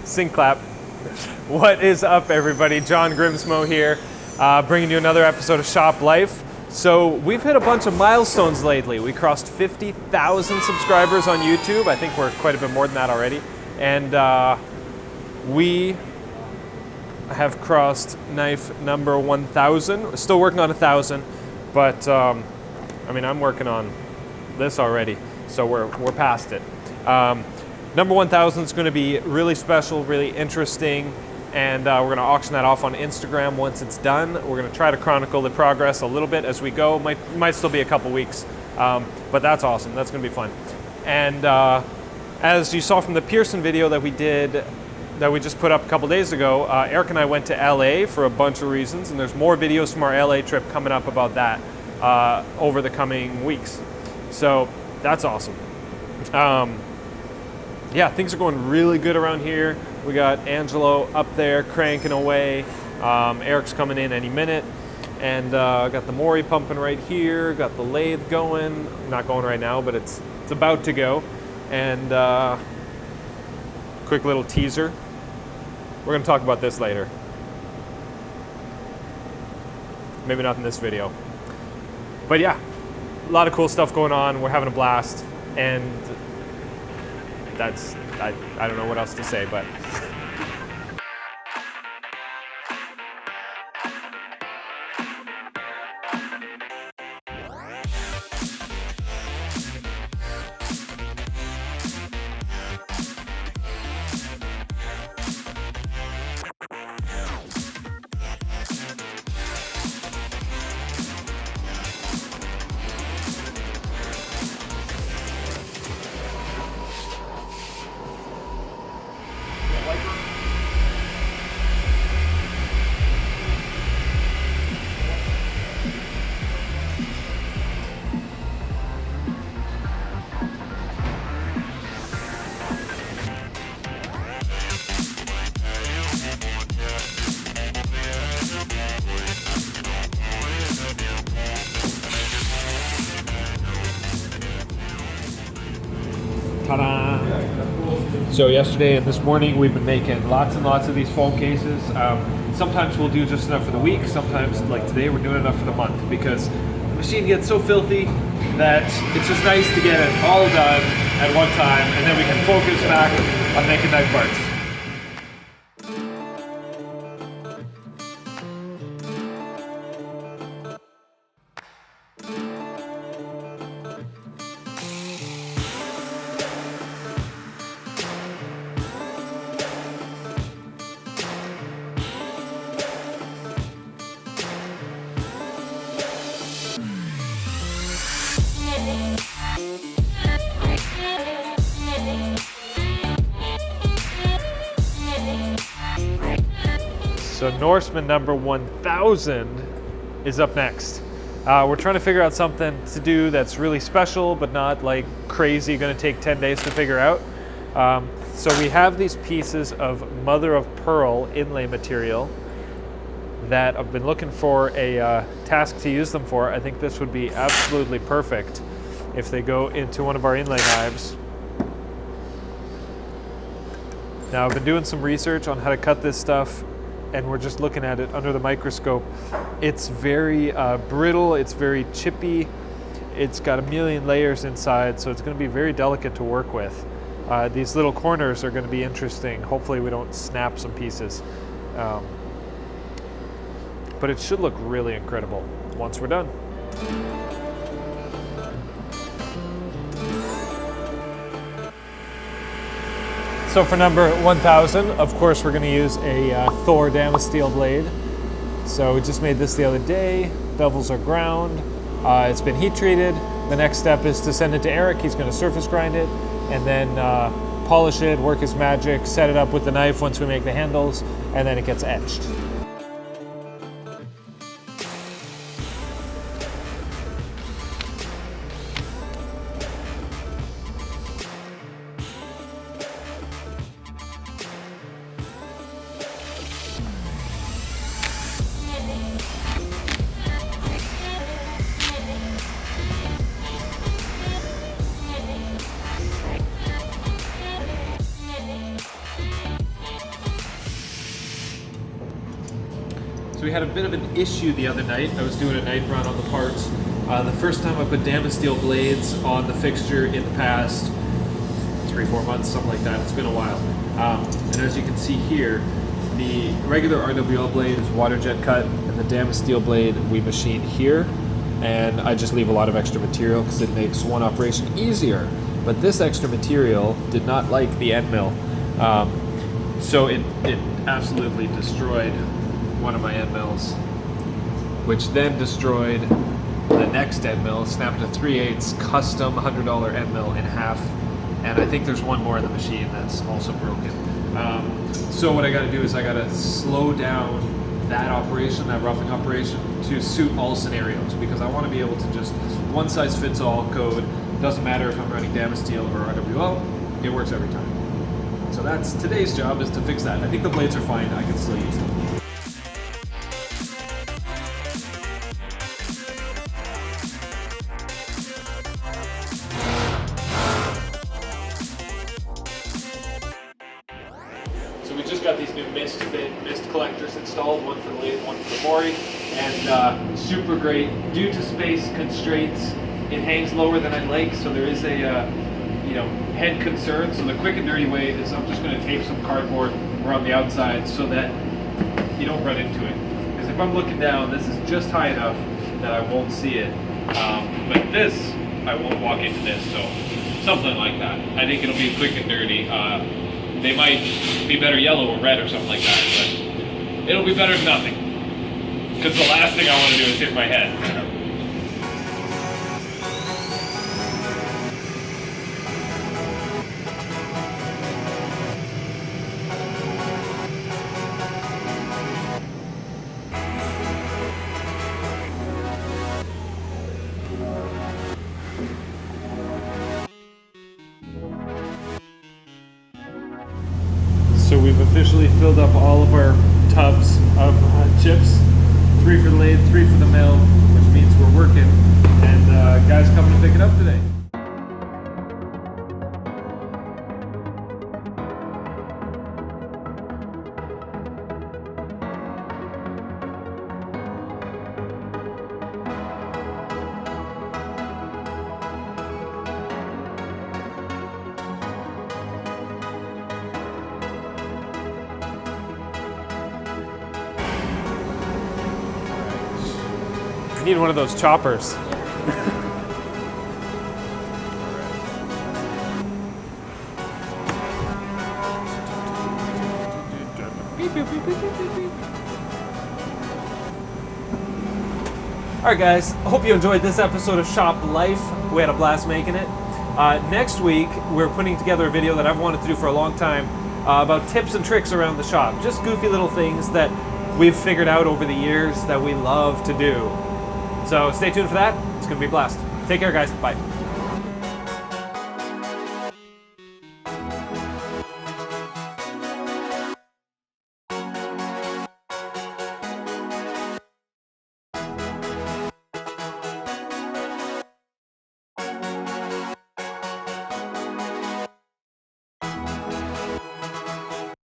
Sync clap. What is up, everybody? John Grimsmo here, bringing you another episode of Shop Life. So we've hit a bunch of milestones lately. We crossed 50,000 subscribers on YouTube. I think we're quite a bit more than that already. And we have crossed knife number 1,000. We're still working on 1,000, but I mean, I'm working on this already, so we're past it. Number 1,000 is going to be really special, really interesting, and we're going to auction that off on Instagram once it's done. We're going to try to chronicle the progress a little bit as we go. Might still be a couple weeks, but that's awesome. That's going to be fun. And as you saw from the Pearson video that we did, that we just put up a couple days ago, Eric and I went to LA for a bunch of reasons, and there's more videos from our LA trip coming up about that over the coming weeks. So that's awesome. Yeah, things are going really good around here. We got Angelo up there cranking away. Eric's coming in any minute. And got the Mori pumping right here. Got the lathe going. Not going right now, but it's about to go. And quick little teaser. We're going to talk about this later. Maybe not in this video. But yeah, a lot of cool stuff going on. We're having a blast. And I don't know what else to say, but ta-da! So yesterday and this morning we've been making lots and lots of these foam cases. Sometimes we'll do just enough for the week. Sometimes, like today, we're doing enough for the month because the machine gets so filthy that it's just nice to get it all done at one time, and then we can focus back on making knife parts. So NORSEMAN number 1,000 is up next. We're trying to figure out something to do that's really special, but not like crazy, gonna take 10 days to figure out. So we have these pieces of mother of pearl inlay material that I've been looking for a task to use them for. I think this would be absolutely perfect if they go into one of our inlay knives. Now I've been doing some research on how to cut this stuff, and we're just looking at it under the microscope. It's very brittle, it's very chippy, it's got a million layers inside, so it's going to be very delicate to work with. These little corners are going to be interesting. Hopefully we don't snap some pieces. But it should look really incredible once we're done. So for number 1,000, of course, we're going to use a Thor Damasteel blade. So we just made this the other day. Bevels are ground. It's been heat treated. The next step is to send it to Eric. He's going to surface grind it and then polish it, work his magic, set it up with the knife once we make the handles, and then it gets etched. we had a bit of an issue the other night. I was doing a night run on the parts. The first time I put damaged steel blades on the fixture in the past 3-4 months, something like that. It's been a while. And as you can see here, the regular RWL blade is water jet cut, and the damaged steel blade we machine here. And I just leave a lot of extra material because it makes one operation easier. But this extra material did not like the end mill. So it absolutely destroyed one of my end mills, which then destroyed the next end mill, snapped a 3/8 custom $100 end mill in half. And I think there's one more in the machine that's also broken. So what I gotta do is I gotta slow down that operation, that roughing operation, to suit all scenarios, because I wanna be able to just one size fits all code. Doesn't matter if I'm running damaged steel or RWL, it works every time. So that's today's job, is to fix that. I think the blades are fine, I can still use them. So we just got these new mist collectors installed, one for the lathe, one for the Mori, and super great. Due to space constraints, it hangs lower than I'd like, so there is a head concern. So the quick and dirty way is I'm just going to tape some cardboard around the outside so that you don't run into it. Because if I'm looking down, this is just high enough that I won't see it. But this, I won't walk into this, so something like that. I think it'll be quick and dirty. They might be better yellow or red or something like that, but it'll be better than nothing. Because the last thing I want to do is hit my head. So we've officially filled up all of our tubs of chips. 3 for the lathe, 3 for the mill, which means we're working. And guys coming to pick it up today. I need one of those choppers. Alright guys, I hope you enjoyed this episode of Shop Life. We had a blast making it. Next week, we're putting together a video that I've wanted to do for a long time about tips and tricks around the shop. Just goofy little things that we've figured out over the years that we love to do. So stay tuned for that. It's going to be a blast. Take care, guys. Bye.